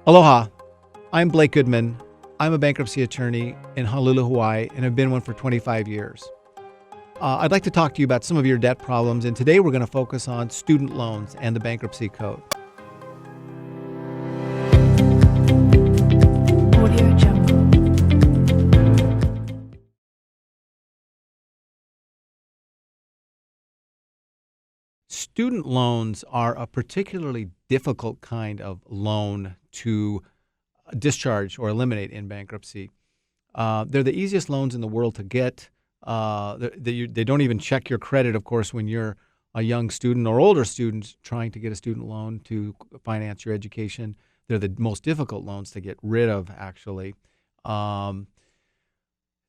Aloha, I'm Blake Goodman. I'm a bankruptcy attorney in Honolulu, Hawaii, and have been one for 25 years. I'd like to talk to you about some of your debt problems, and today we're going to focus on student loans and the bankruptcy code. Audio Jungle. Student loans are a particularly difficult kind of loan to discharge or eliminate in bankruptcy. They're the easiest loans in the world to get. They don't even check your credit, of course, when you're a young student or older student trying to get a student loan to finance your education. They're the most difficult loans to get rid of, actually.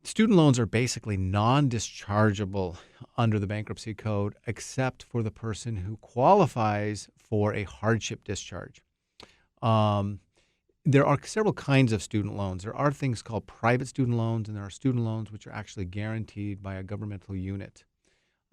Student loans are basically non-dischargeable under the bankruptcy code, except for the person who qualifies for a hardship discharge. There are several kinds of student loans. There are things called private student loans, and there are student loans which are actually guaranteed by a governmental unit.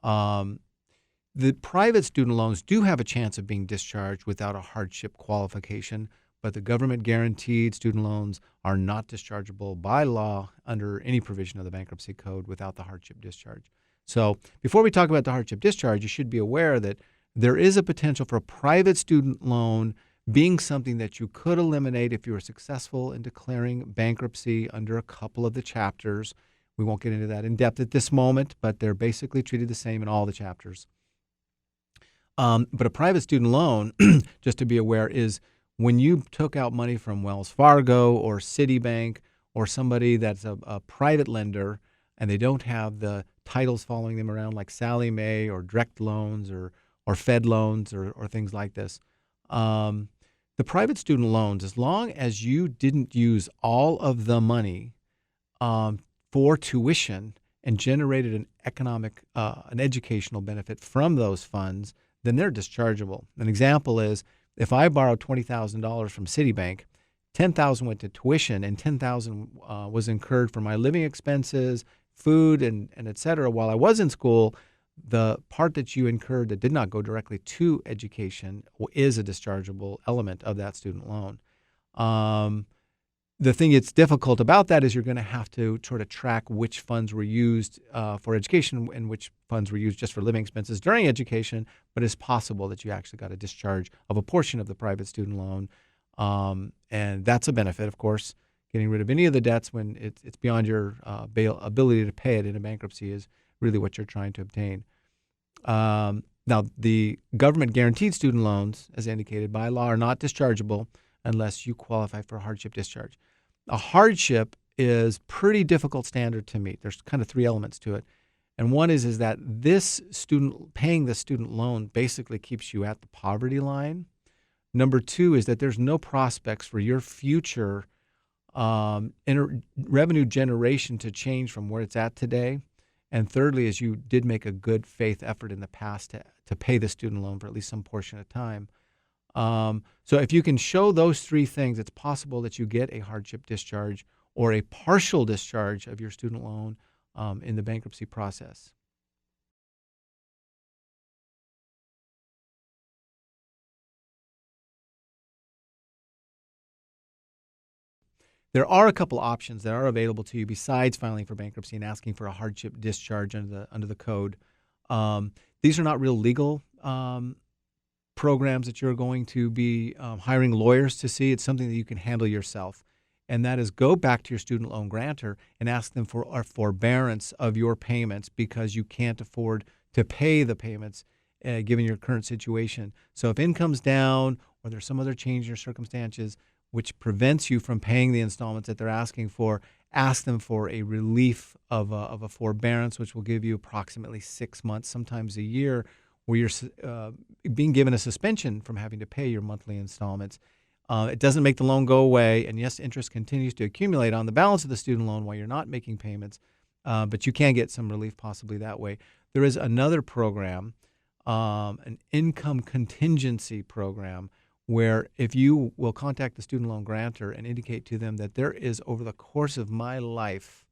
The private student loans do have a chance of being discharged without a hardship qualification, but the government-guaranteed student loans are not dischargeable by law under any provision of the bankruptcy code without the hardship discharge. So before we talk about the hardship discharge, you should be aware that there is a potential for a private student loan being something that you could eliminate if you were successful in declaring bankruptcy under a couple of the chapters. We won't get into that in depth at this moment, but they're basically treated the same in all the chapters. But a private student loan, just to be aware, is when you took out money from Wells Fargo or Citibank or somebody that's a private lender and they don't have the titles following them around like Sallie Mae or direct loans or Fed loans or things like this. The private student loans, as long as you didn't use all of the money for tuition and generated an educational benefit from those funds, then they're dischargeable. An example is if I borrowed $20,000 from Citibank, $10,000 went to tuition and $10,000 was incurred for my living expenses, food, and et cetera while I was in school. The part that you incurred that did not go directly to education is a dischargeable element of that student loan. The thing that's difficult about that is you're going to have to sort of track which funds were used for education and which funds were used just for living expenses during education, but it's possible that you actually got a discharge of a portion of the private student loan. And that's a benefit, of course. Getting rid of any of the debts when it's beyond your ability to pay it in a bankruptcy is really what you're trying to obtain. Now, the government-guaranteed student loans, as indicated by law, are not dischargeable unless you qualify for a hardship discharge. A hardship is pretty difficult standard to meet. There's kind of three elements to it. And one is that this student, paying the student loan basically keeps you at the poverty line. Number two is that there's no prospects for your future revenue generation to change from where it's at today. And thirdly, is you did make a good faith effort in the past to pay the student loan for at least some portion of time. So if you can show those three things, it's possible that you get a hardship discharge or a partial discharge of your student loan in the bankruptcy process. There are a couple options that are available to you besides filing for bankruptcy and asking for a hardship discharge under the code. These are not real legal programs that you're going to be hiring lawyers to see. It's something that you can handle yourself, and that is go back to your student loan grantor and ask them for a forbearance of your payments because you can't afford to pay the payments given your current situation. So if income's down or there's some other change in your circumstances which prevents you from paying the installments that they're asking for, ask them for a relief of a forbearance, which will give you approximately 6 months, sometimes a year, where you're being given a suspension from having to pay your monthly installments. It doesn't make the loan go away, and yes, interest continues to accumulate on the balance of the student loan while you're not making payments, but you can get some relief possibly that way. There is another program, an income contingency program, where if you will contact the student loan grantor and indicate to them that there is, over the course of my life,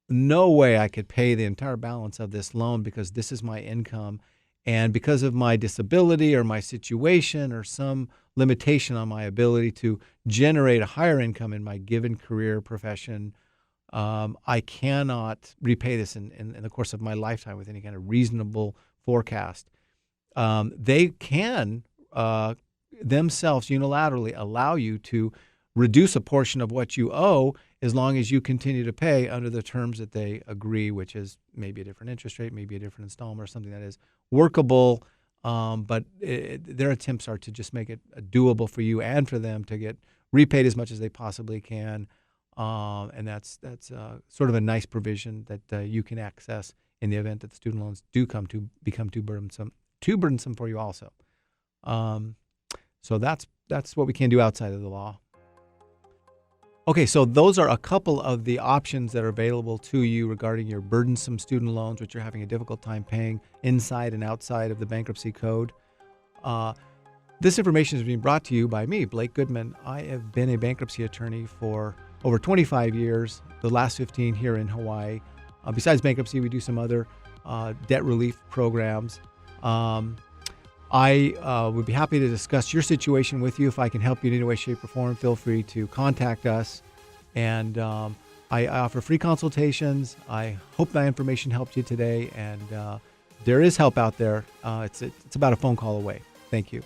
no way I could pay the entire balance of this loan because this is my income, And because of my disability or my situation or some limitation on my ability to generate a higher income in my given career profession, I cannot repay this in the course of my lifetime with any kind of reasonable forecast. They can themselves unilaterally allow you to reduce a portion of what you owe as long as you continue to pay under the terms that they agree, which is maybe a different interest rate, maybe a different installment, or something that is workable. But their attempts are to just make it doable for you and for them to get repaid as much as they possibly can. And that's sort of a nice provision that you can access in the event that the student loans do come to become too burdensome for you also. So that's what we can do outside of the law. Okay, so those are a couple of the options that are available to you regarding your burdensome student loans, which you're having a difficult time paying inside and outside of the bankruptcy code. This information is being brought to you by me, Blake Goodman. I have been a bankruptcy attorney for over 25 years, the last 15 here in Hawaii. Besides bankruptcy, we do some other debt relief programs. I would be happy to discuss your situation with you. If I can help you in any way, shape, or form, feel free to contact us. And I offer free consultations. I hope that information helped you today. And there is help out there. It's about a phone call away. Thank you.